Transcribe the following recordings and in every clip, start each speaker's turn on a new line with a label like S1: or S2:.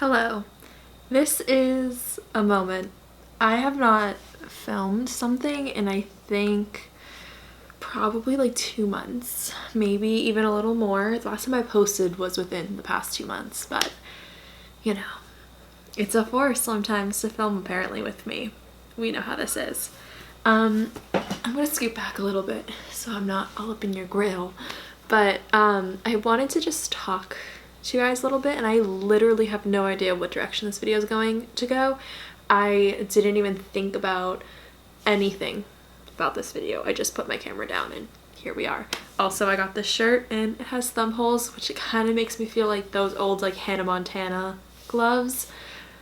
S1: Hello. This is a moment. I have not filmed something in I think probably like 2 months, maybe even a little more. The last time I posted was within the past 2 months, but you know, it's a force sometimes to film apparently with me. We know how this is. I'm gonna scoot back a little bit so I'm not all up in your grill, but I wanted to just talk to you guys a little bit, and I literally have no idea what direction this video is going to go. I didn't even think about anything about this video. I just put my camera down and here we are. Also, I got this shirt and it has thumb holes, which it kind of makes me feel like those old like Hannah Montana gloves.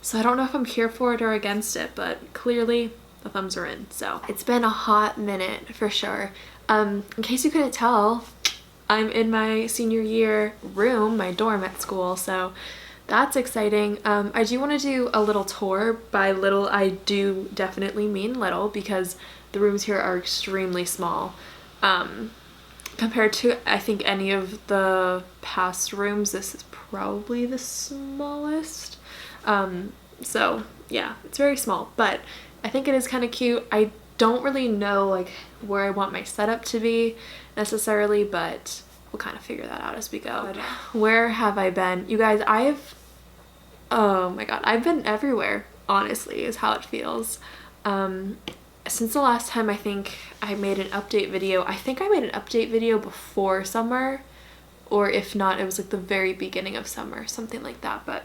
S1: So I don't know if I'm here for it or against it, but clearly the thumbs are in. So it's been a hot minute for sure. In case you couldn't tell, I'm in my senior year room, my dorm at school, so that's exciting. I do want to do a little tour. By little, I do definitely mean little, because the rooms here are extremely small. Compared to, I think, any of the past rooms, this is probably the smallest. So yeah, it's very small, but I think it is kind of cute. I don't really know like where I want my setup to be necessarily, but we'll kind of figure that out as we go. Where have I been? You guys, oh my god, I've been everywhere, honestly, is how it feels. Since the last time I think I made an update video, I think I made an update video before summer, or if not, it was like the very beginning of summer, something like that. But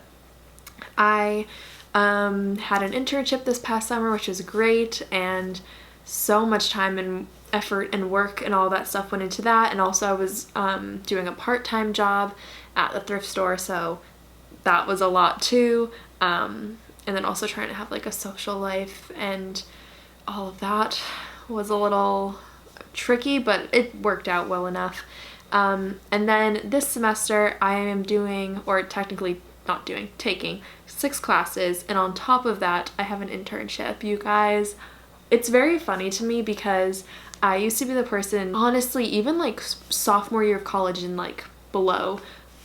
S1: I had an internship this past summer, which was great, and so much time and effort and work and all that stuff went into that. And also I was doing a part-time job at the thrift store, so that was a lot too. And then also trying to have like a social life, and all of that was a little tricky, but it worked out well enough. And then this semester I am doing, or technically not doing, taking 6 classes, and on top of that I have an internship. You guys, it's very funny to me because I used to be the person, honestly, even like sophomore year of college and like below,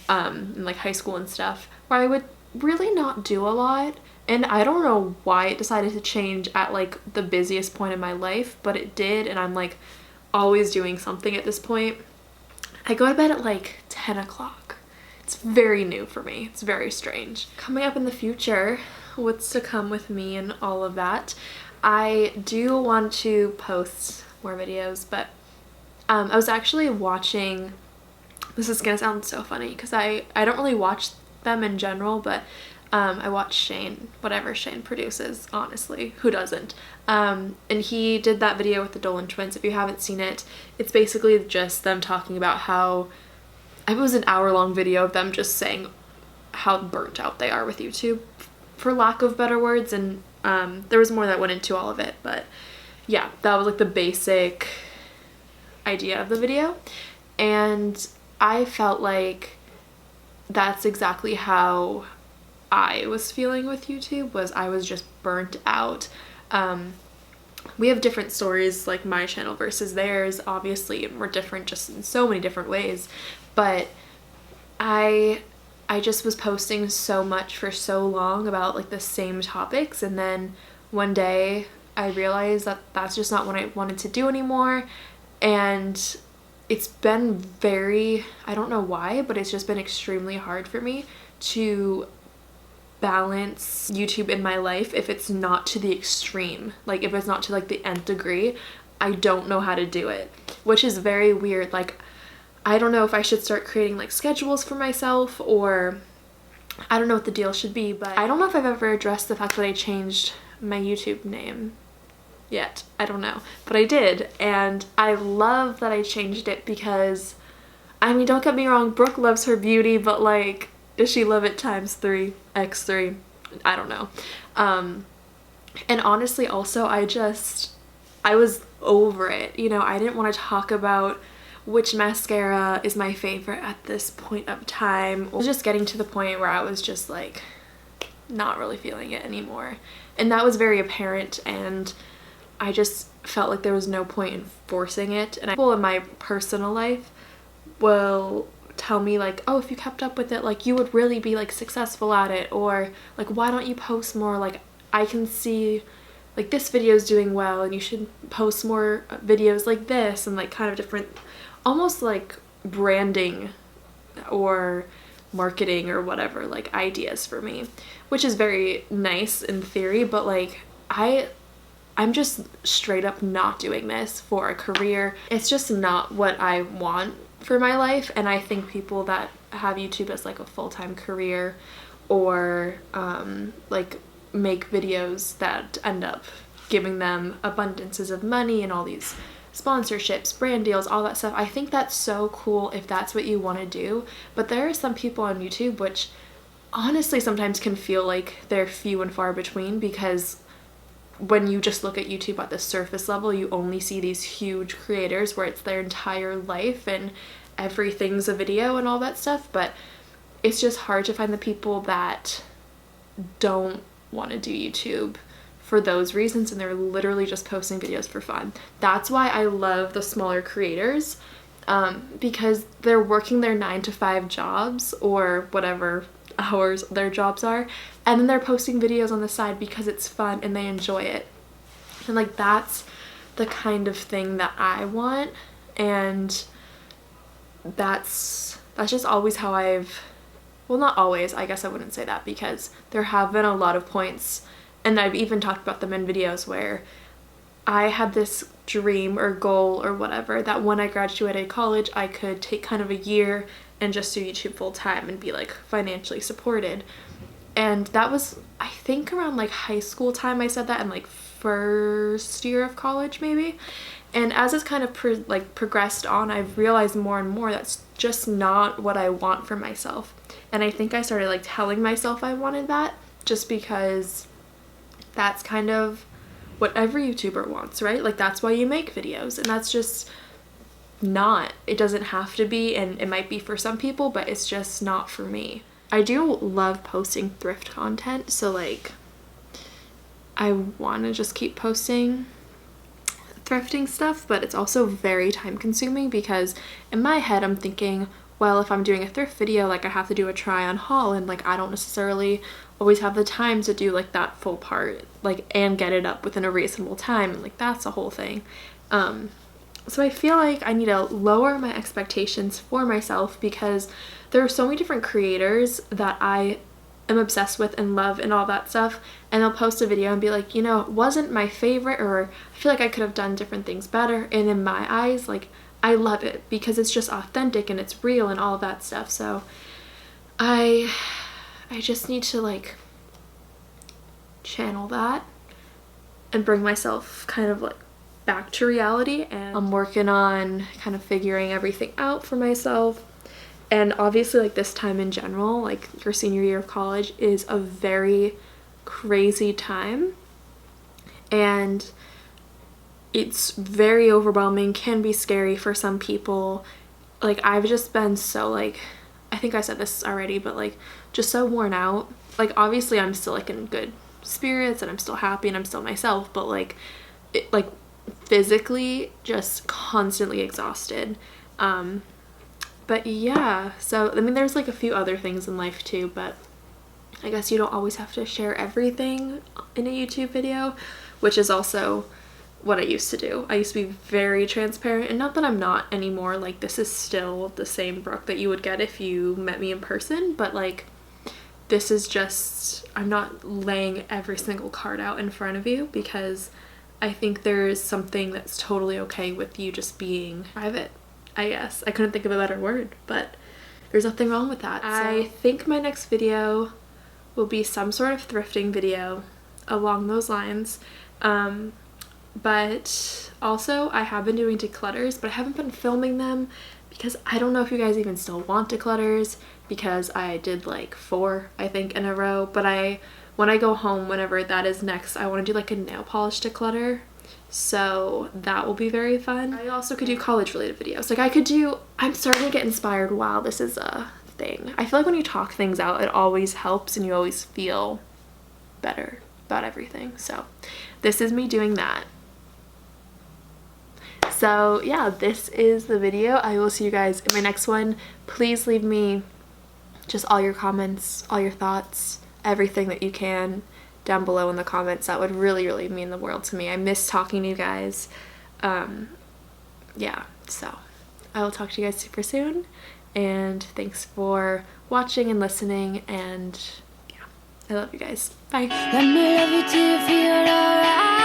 S1: in like high school and stuff, where I would really not do a lot. And I don't know why it decided to change at like the busiest point in my life, but it did, and I'm like always doing something at this point. I go to bed at like 10 o'clock. It's very new for me. It's very strange. Coming up in the future, what's to come with me and all of that, I do want to post more videos, but I was actually watching, this is gonna sound so funny because I don't really watch them in general, but I watch Shane, whatever Shane produces, honestly, who doesn't? And he did that video with the Dolan twins. If you haven't seen it, it's basically just them talking about how, it was an hour-long video of them just saying how burnt out they are with YouTube, for lack of better words, and there was more that went into all of it, but yeah, that was like the basic idea of the video. And I felt like that's exactly how I was feeling with YouTube, was I was just burnt out. We have different stories, like my channel versus theirs, obviously we're different just in so many different ways, but I just was posting so much for so long about like the same topics, and then one day I realized that that's just not what I wanted to do anymore. And it's been very, I don't know why, but it's just been extremely hard for me to balance YouTube in my life if it's not to the extreme. Like if it's not to like the nth degree, I don't know how to do it, which is very weird. Like I don't know if I should start creating like schedules for myself, or I don't know what the deal should be, but I don't know if I've ever addressed the fact that I changed my YouTube name yet. I don't know, but I did, and I love that I changed it because, I mean, don't get me wrong, Brooke loves her beauty, but like, does she love it times 3, x3? I don't know. And honestly, also, I was over it, you know. I didn't want to talk about which mascara is my favorite at this point of time. I was just getting to the point where I was just like not really feeling it anymore, and that was very apparent, and I just felt like there was no point in forcing it. And people in my personal life will tell me like, oh, if you kept up with it, like you would really be like successful at it, or like why don't you post more, like I can see like this video is doing well and you should post more videos like this, and like kind of different almost like branding or marketing or whatever like ideas for me, which is very nice in theory, but like I'm just straight up not doing this for a career. It's just not what I want for my life. And I think people that have YouTube as like a full-time career, or like make videos that end up giving them abundances of money and all these sponsorships, brand deals, all that stuff, I think that's so cool if that's what you want to do. But there are some people on YouTube which honestly sometimes can feel like they're few and far between, because when you just look at YouTube at the surface level, you only see these huge creators where it's their entire life and everything's a video and all that stuff. But it's just hard to find the people that don't want to do YouTube for those reasons, and they're literally just posting videos for fun. That's why I love the smaller creators, because they're working their 9-to-5 jobs or whatever hours their jobs are, and then they're posting videos on the side because it's fun and they enjoy it. And like that's the kind of thing that I want, and that's just always how well, not always, I guess I wouldn't say that, because there have been a lot of points, and I've even talked about them in videos, where I had this dream or goal or whatever that when I graduated college I could take kind of a year and just do YouTube full time and be like financially supported. And that was, I think, around like high school time I said that, and like first year of college maybe. And as it's kind of progressed on, I've realized more and more that's just not what I want for myself. And I think I started like telling myself I wanted that just because that's kind of what every YouTuber wants, right? Like that's why you make videos, and that's just not, it doesn't have to be, and it might be for some people, but it's just not for me. I do love posting thrift content, so like I want to just keep posting thrifting stuff, but it's also very time consuming, because in my head I'm thinking, well, if I'm doing a thrift video, like I have to do a try on haul, and like I don't necessarily always have the time to do like that full part, like, and get it up within a reasonable time, and like that's a whole thing. So I feel like I need to lower my expectations for myself, because there are so many different creators that I am obsessed with and love and all that stuff, and they'll post a video and be like, you know, it wasn't my favorite, or I feel like I could have done different things better. And in my eyes, like I love it because it's just authentic and it's real and all that stuff. So I just need to like channel that and bring myself kind of like back to reality. And I'm working on kind of figuring everything out for myself. And obviously like this time in general, like your senior year of college is a very crazy time, and it's very overwhelming, can be scary for some people. Like I've just been so like, I think I said this already, but like just so worn out. Like obviously I'm still like in good spirits and I'm still happy and I'm still myself, but like it, like physically just constantly exhausted. But yeah, so I mean there's like a few other things in life too, but I guess you don't always have to share everything in a YouTube video, which is also what I used to do. I used to be very transparent, and not that I'm not anymore. Like this is still the same Brooke that you would get if you met me in person, but like this is just, I'm not laying every single card out in front of you, because I think there is something that's totally okay with you just being private, I guess. I couldn't think of a better word, but there's nothing wrong with that. So I think my next video will be some sort of thrifting video along those lines. But also I have been doing declutters, but I haven't been filming them because I don't know if you guys even still want declutters, because I did like 4, I think, in a row. But when I go home, whenever that is next, I want to do like a nail polish declutter. So that will be very fun. I also could do college related videos. Like I'm starting to get inspired while this is a thing. I feel like when you talk things out, it always helps and you always feel better about everything. So this is me doing that. So yeah, this is the video. I will see you guys in my next one. Please leave me just all your comments, all your thoughts, everything that you can down below in the comments. That would really, really mean the world to me. I miss talking to you guys. Yeah, so I will talk to you guys super soon, and thanks for watching and listening, and yeah, I love you guys. Bye. Let me love you till you feel alright.